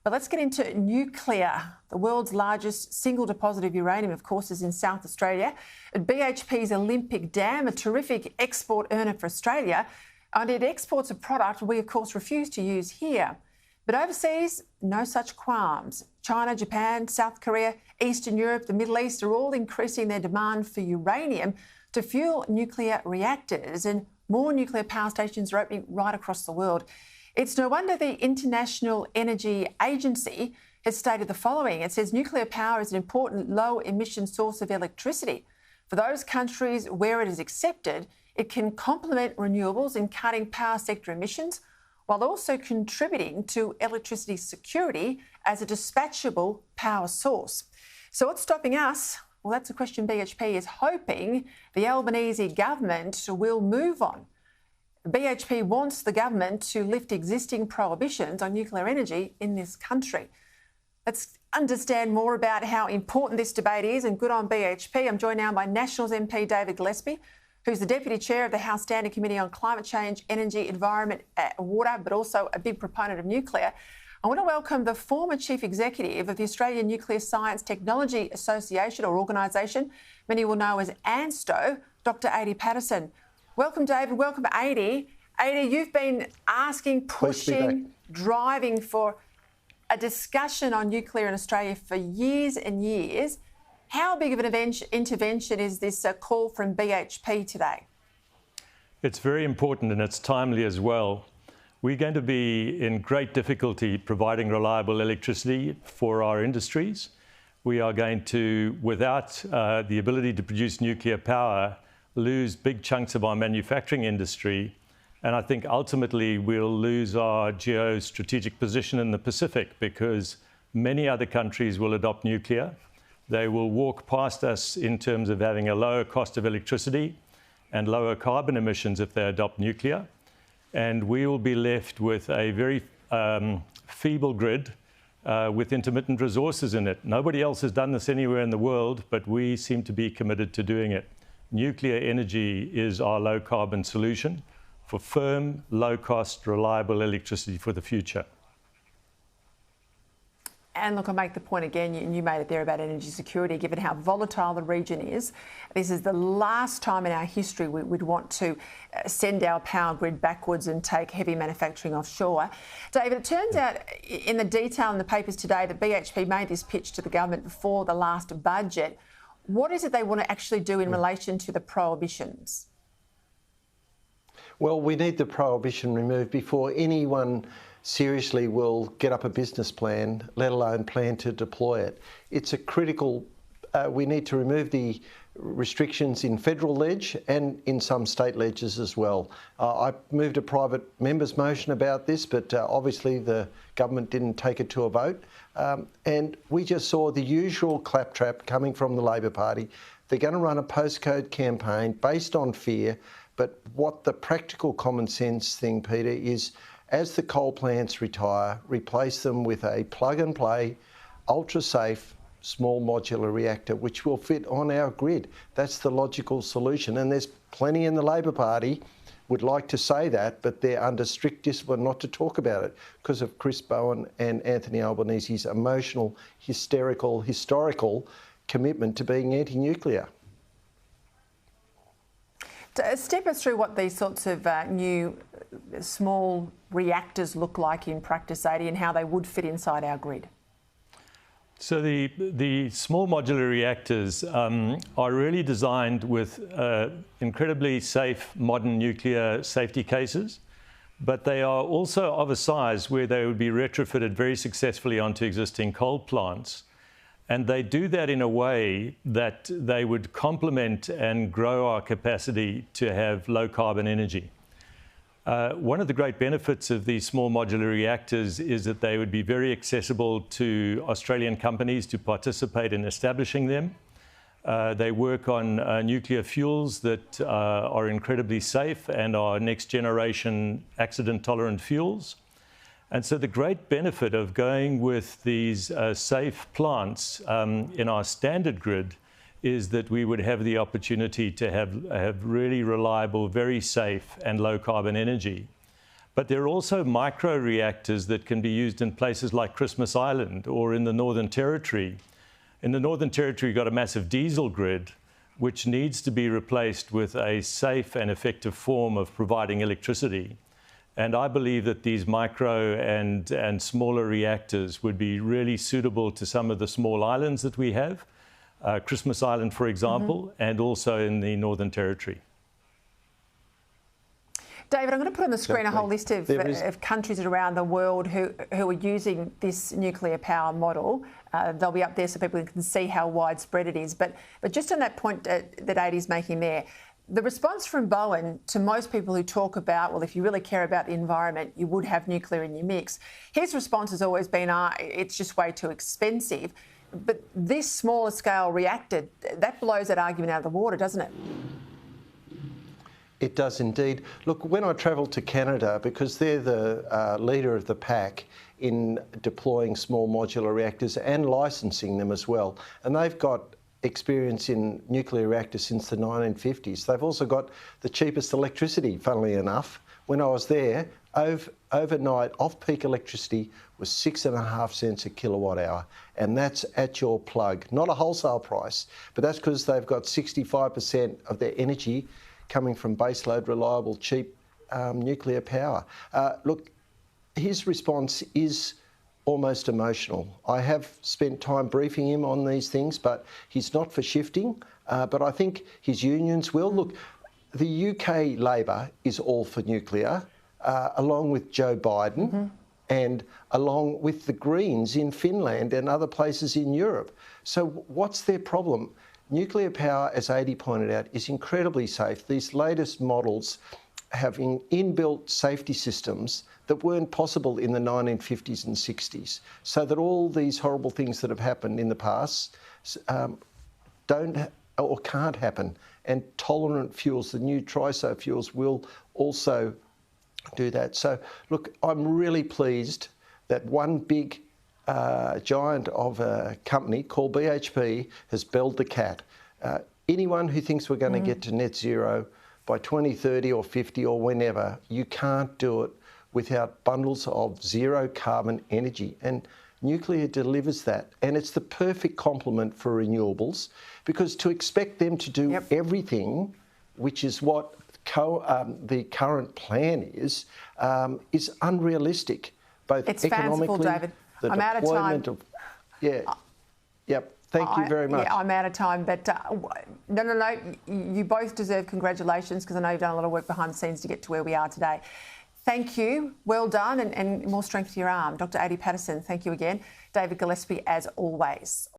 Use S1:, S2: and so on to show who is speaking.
S1: But let's get into nuclear. The world's largest single deposit of uranium, of course, is in South Australia at BHP's Olympic Dam, a terrific export earner for Australia. And it exports a product we, of course, refuse to use here. But overseas, no such qualms. China, Japan, South Korea, Eastern Europe, the Middle East are all increasing their demand for uranium to fuel nuclear reactors, and more nuclear power stations are opening right across the world. It's no wonder the International Energy Agency has stated the following. It says nuclear power is an important low-emission source of electricity. For those countries where it is accepted, it can complement renewables in cutting power sector emissions while also contributing to electricity security as a dispatchable power source. So what's stopping us? Well, that's a question BHP is hoping the Albanese government will move on. BHP wants the government to lift existing prohibitions on nuclear energy in this country. Let's understand more about how important this debate is, and good on BHP. I'm joined now by Nationals MP David Gillespie, who's the Deputy Chair of the House Standing Committee on Climate Change, Energy, Environment, Water, but also a big proponent of nuclear. I want to welcome the former Chief Executive of the Australian Nuclear Science Technology Association or organisation, many will know as ANSTO, Dr. Adrian Paterson. Welcome, David. Welcome, Adi. Adi, you've been asking, pushing, driving for a discussion on nuclear in Australia for years and years. How big of an intervention is this call from BHP today?
S2: It's very important and it's timely as well. We're going to be in great difficulty providing reliable electricity for our industries. We are going to, without the ability to produce nuclear power, lose big chunks of our manufacturing industry. And I think ultimately we'll lose our geostrategic position in the Pacific because many other countries will adopt nuclear. They will walk past us in terms of having a lower cost of electricity and lower carbon emissions if they adopt nuclear. And we will be left with a very feeble grid with intermittent resources in it. Nobody else has done this anywhere in the world, but we seem to be committed to doing it. Nuclear energy is our low carbon solution for firm, low cost, reliable electricity for the future.
S1: And look, I'll make the point again, you made it there about energy security, given how volatile the region is. This is the last time in our history we'd want to send our power grid backwards and take heavy manufacturing offshore. David, it turns out in the detail in the papers today that BHP made this pitch to the government before the last budget. What is it they want to actually do in relation to the prohibitions?
S3: Well, we need the prohibition removed before anyone seriously will get up a business plan, let alone plan to deploy it. It's a critical, we need to remove the restrictions in federal ledge and in some state ledges as well. I moved a private member's motion about this, but obviously the government didn't take it to a vote. And we just saw the usual claptrap coming from the Labor Party. They're going to run a postcode campaign based on fear, but what the practical common sense thing, Peter, is as the coal plants retire, replace them with a plug-and-play, ultra-safe, small modular reactor, which will fit on our grid. That's the logical solution. And there's plenty in the Labor Party would like to say that, but they're under strict discipline not to talk about it because of Chris Bowen and Anthony Albanese's emotional, hysterical, historical commitment to being anti-nuclear.
S1: Step us through what these sorts of new small reactors look like in practice, Adi, and how they would fit inside our grid.
S2: So the small modular reactors are really designed with incredibly safe modern nuclear safety cases, but they are also of a size where they would be retrofitted very successfully onto existing coal plants. And they do that in a way that they would complement and grow our capacity to have low carbon energy. One of the great benefits of these small modular reactors is that they would be very accessible to Australian companies to participate in establishing them. They work on nuclear fuels that are incredibly safe and are next generation accident tolerant fuels. And so the great benefit of going with these safe plants in our standard grid is that we would have the opportunity to have really reliable, very safe and low carbon energy. But there are also micro reactors that can be used in places like Christmas Island or in the Northern Territory. In the Northern Territory, you've got a massive diesel grid, which needs to be replaced with a safe and effective form of providing electricity. And I believe that these micro and smaller reactors would be really suitable to some of the small islands that we have, Christmas Island, for example, and also in the Northern Territory.
S1: David, I'm going to put on the screen a whole list of countries around the world who are using this nuclear power model. They'll be up there so people can see how widespread it is. But just on that point that Adie's making there, the response from Bowen to most people who talk about, well, if you really care about the environment, you would have nuclear in your mix. His response has always been, it's just way too expensive. But this smaller scale reactor, that blows that argument out of the water, doesn't it?
S3: It does indeed. Look, when I travelled to Canada, because they're the leader of the pack in deploying small modular reactors and licensing them as well, and they've got experience in nuclear reactors since the 1950s. They've also got the cheapest electricity, funnily enough. When I was there, overnight off-peak electricity was 6.5 cents a kilowatt hour, and that's at your plug. Not a wholesale price, but that's because they've got 65% of their energy coming from baseload, reliable, cheap nuclear power. Look, his response is almost emotional. I have spent time briefing him on these things, but he's not for shifting. But I think his unions will. Look, the UK Labor is all for nuclear, along with Joe Biden and along with the Greens in Finland and other places in Europe. So what's their problem? Nuclear power, as Adie pointed out, is incredibly safe. These latest models have inbuilt safety systems that weren't possible in the 1950s and 60s, so that all these horrible things that have happened in the past don't or can't happen. And tolerant fuels, the new TRISO fuels, will also do that. So, look, I'm really pleased that one big giant of a company called BHP has belled the cat. Anyone who thinks we're going to get to net zero by 2030 or 50 or whenever, you can't do it without bundles of zero carbon energy. And nuclear delivers that. And it's the perfect complement for renewables, because to expect them to do everything, which is what the current plan is unrealistic, both
S1: it's
S3: economically,
S1: fanciful, David.
S3: the
S1: I'm out of time.
S3: Thank you very much.
S1: Yeah, I'm out of time, but no. You both deserve congratulations, because I know you've done a lot of work behind the scenes to get to where we are today. Thank you. Well done, and more strength to your arm. Dr. Adrian Paterson, thank you again. David Gillespie, as always.